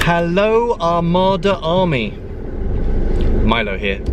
Hello Armada Army, Mylo here.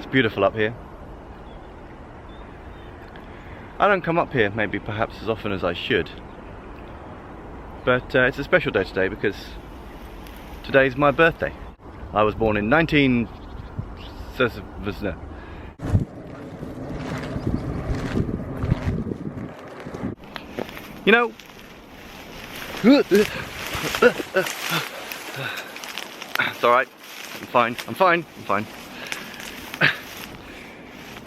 Beautiful up here. I don't come up here maybe perhaps as often as I should, but it's a special day today because today's my birthday. I was born in 19... You know, it's alright, I'm fine.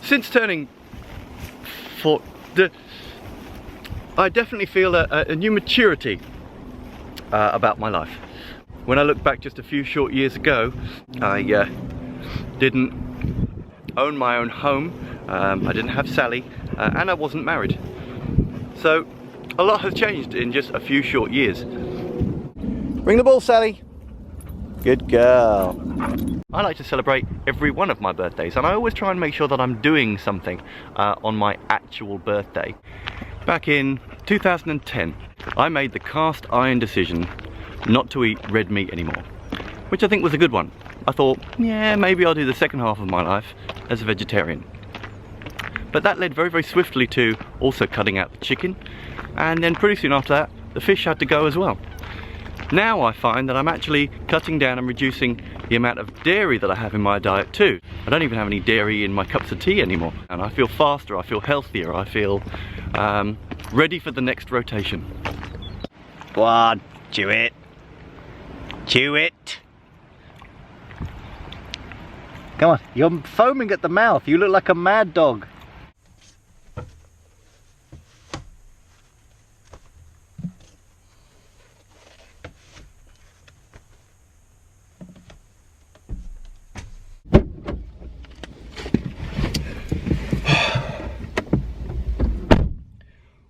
Since turning 40, I definitely feel a new maturity about my life. When I look back just a few short years ago, I didn't own my own home, I didn't have Sally, and I wasn't married. So a lot has changed in just a few short years. Ring the ball, Sally. Good girl. I like to celebrate every one of my birthdays, and I always try and make sure that I'm doing something on my actual birthday. Back in 2010, I made the cast iron decision not to eat red meat anymore, which I think was a good one. I thought, yeah, maybe I'll do the second half of my life as a vegetarian. But that led very, very swiftly to also cutting out the chicken, and then pretty soon after that, the fish had to go as well. Now I find that I'm actually cutting down and reducing the amount of dairy that I have in my diet too. I don't even have any dairy in my cups of tea anymore. And I feel faster, I feel healthier, I feel ready for the next rotation. Go on, chew it. Chew it. Come on, you're foaming at the mouth. You look like a mad dog.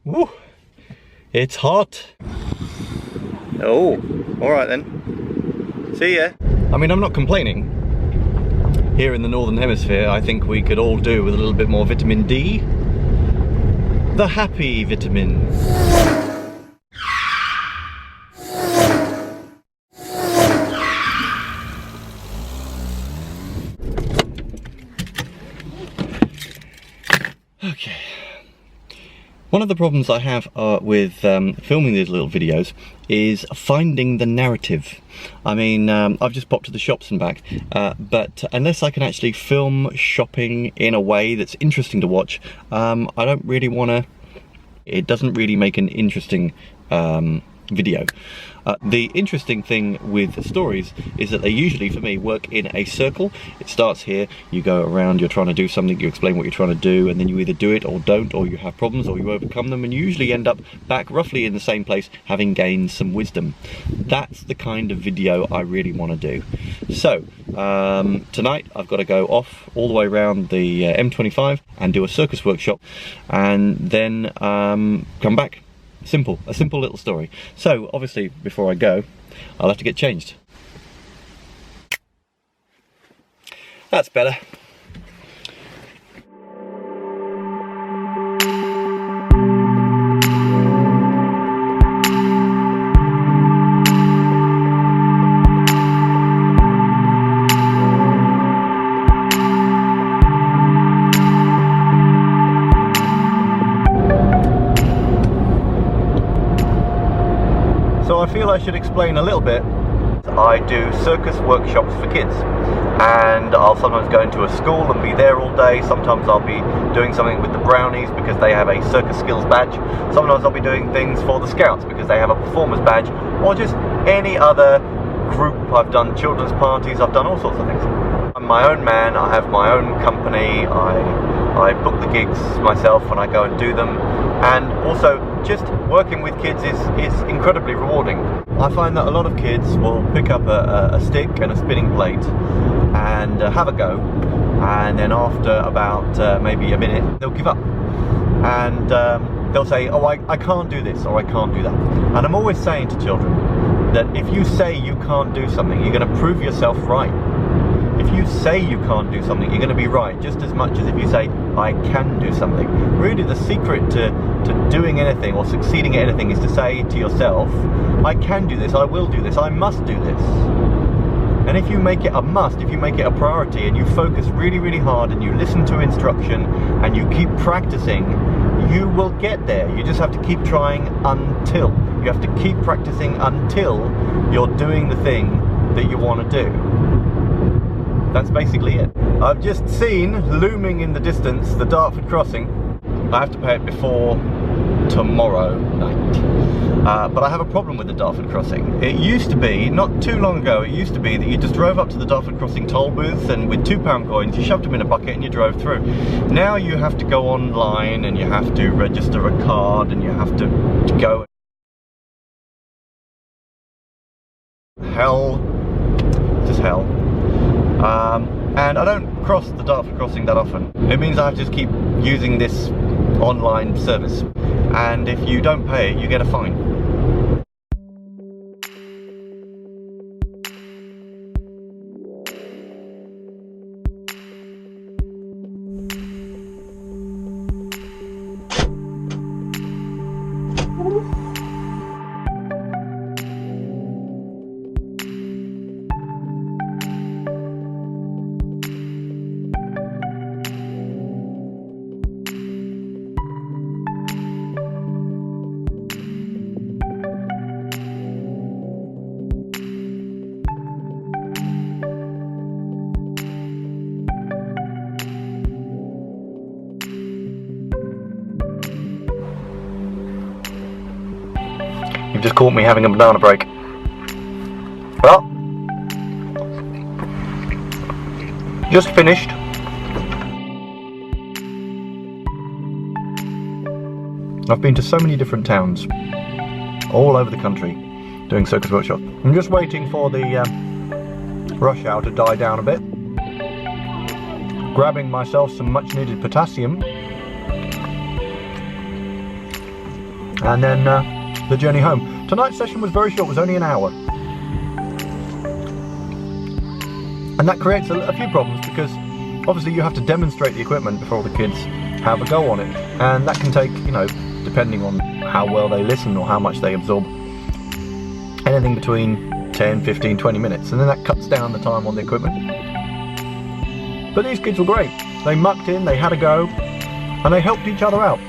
Woo, it's hot. Oh. All right then. See ya. I mean, I'm not complaining. Here in the Northern Hemisphere, I think we could all do with a little bit more vitamin D. The happy vitamin. Okay. One of the problems I have with filming these little videos is finding the narrative. I mean, I've just popped to the shops and back, but unless I can actually film shopping in a way that's interesting to watch, I don't really want to. It doesn't really make an interesting video. The interesting thing with stories is that they usually, for me, work in a circle. It starts here, you go around, you're trying to do something, you explain what you're trying to do, and then you either do it or don't, or you have problems or you overcome them, and you usually end up back roughly in the same place, having gained some wisdom. That's the kind of video I really want to do. So tonight I've got to go off all the way around the M25 and do a circus workshop, and then come back. Simple, a simple little story. So obviously before I go, I'll have to get changed. That's better. So I feel I should explain a little bit. I do circus workshops for kids, and I'll sometimes go into a school and be there all day. Sometimes I'll be doing something with the Brownies because they have a circus skills badge. Sometimes I'll be doing things for the Scouts because they have a performers badge, or just any other group. I've done children's parties, I've done all sorts of things. I'm my own man, I have my own company, I book the gigs myself when I go and do them, and also just working with kids is incredibly rewarding. I find that a lot of kids will pick up a stick and a spinning plate and have a go, and then after about maybe a minute they'll give up, and they'll say, oh, I can't do this, or I can't do that. And I'm always saying to children that if you say you can't do something, you're going to prove yourself right. If you say you can't do something, you're going to be right just as much as if you say, I can do something. Really, the secret to doing anything or succeeding at anything is to say to yourself, I can do this, I will do this, I must do this. And if you make it a must, if you make it a priority, and you focus really, really hard, and you listen to instruction, and you keep practicing, you will get there. You just have to keep trying until. You have to keep practicing until you're doing the thing that you want to do. That's basically it. I've just seen, looming in the distance, the Dartford crossing. I have to pay it before tomorrow night. But I have a problem with the Dartford crossing. It used to be, not too long ago, it used to be that you just drove up to the Dartford crossing toll booth, and with £2 coins you shoved them in a bucket and you drove through. Now you have to go online and you have to register a card and you have to go. Hell. Just hell. And I don't cross the Dartford crossing that often. It means I have to just keep using this online service, and if you don't pay, you get a fine. You've just caught me having a banana break. Well, just finished. I've been to so many different towns all over the country doing circus workshops. I'm just waiting for the rush hour to die down a bit, grabbing myself some much needed potassium, and then the journey home. Tonight's session was very short, it was only an hour. And that creates a few problems because obviously you have to demonstrate the equipment before the kids have a go on it. And that can take, you know, depending on how well they listen or how much they absorb, anything between 10, 15, 20 minutes. And then that cuts down the time on the equipment. But these kids were great. They mucked in, they had a go, and they helped each other out.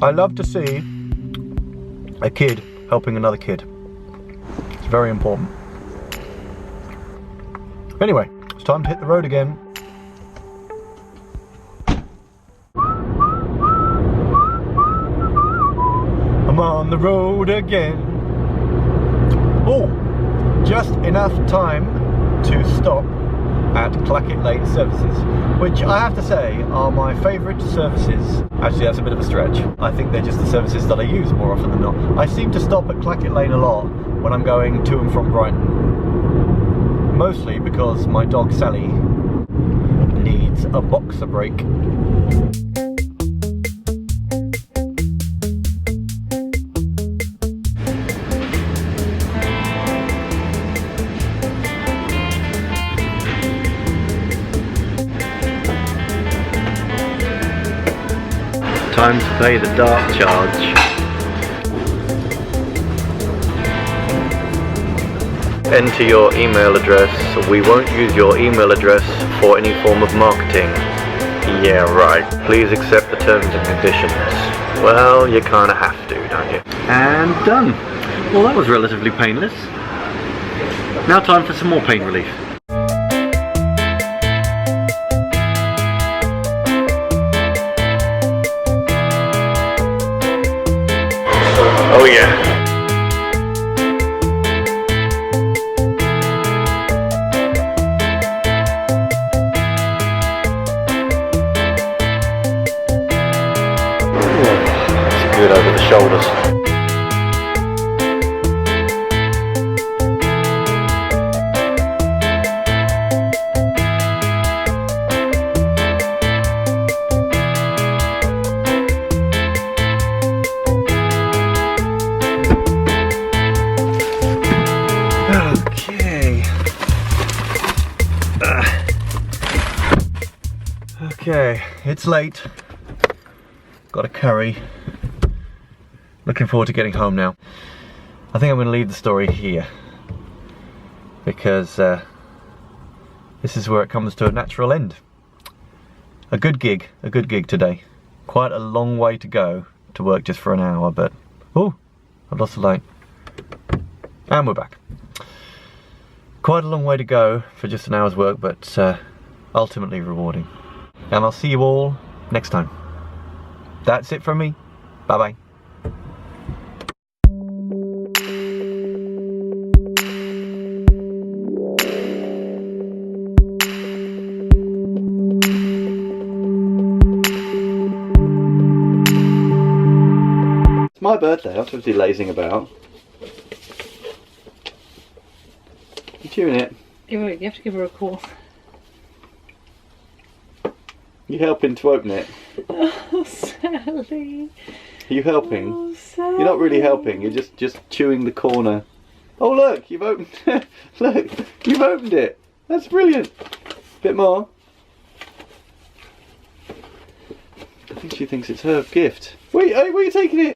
I love to see a kid helping another kid. It's very important. Anyway, it's time to hit the road again. I'm on the road again. Oh, just enough time to stop at Clackett Lane Services, which I have to say are my favourite services. Actually, that's a bit of a stretch. I think they're just the services that I use more often than not. I seem to stop at Clackett Lane a lot when I'm going to and from Brighton. Mostly because my dog Sally needs a boxer break. Time to pay the dart charge. Enter your email address. We won't use your email address for any form of marketing. Yeah, right. Please accept the terms and conditions. Well, you kinda have to, don't you? And done. Well, that was relatively painless. Now time for some more pain relief. Oh yeah. That's good over the shoulders. Okay, it's late. Got a curry. Looking forward to getting home now. I think I'm going to leave the story here because this is where it comes to a natural end. A good gig today. Quite a long way to go to work just for an hour, but oh, I've lost the light. And we're back. Quite a long way to go for just an hour's work, but ultimately rewarding. And I'll see you all next time. That's it from me. Bye bye. It's my birthday. I'm supposed to be lazing about. You chewing it? You have to give her a call. You helping to open it? Oh, Sally. Are you helping? Oh, Sally. You're not really helping. You're just chewing the corner. Oh look, you've opened. Look, you've opened it. That's brilliant. Bit more. I think she thinks it's her gift. Wait, where are you taking it?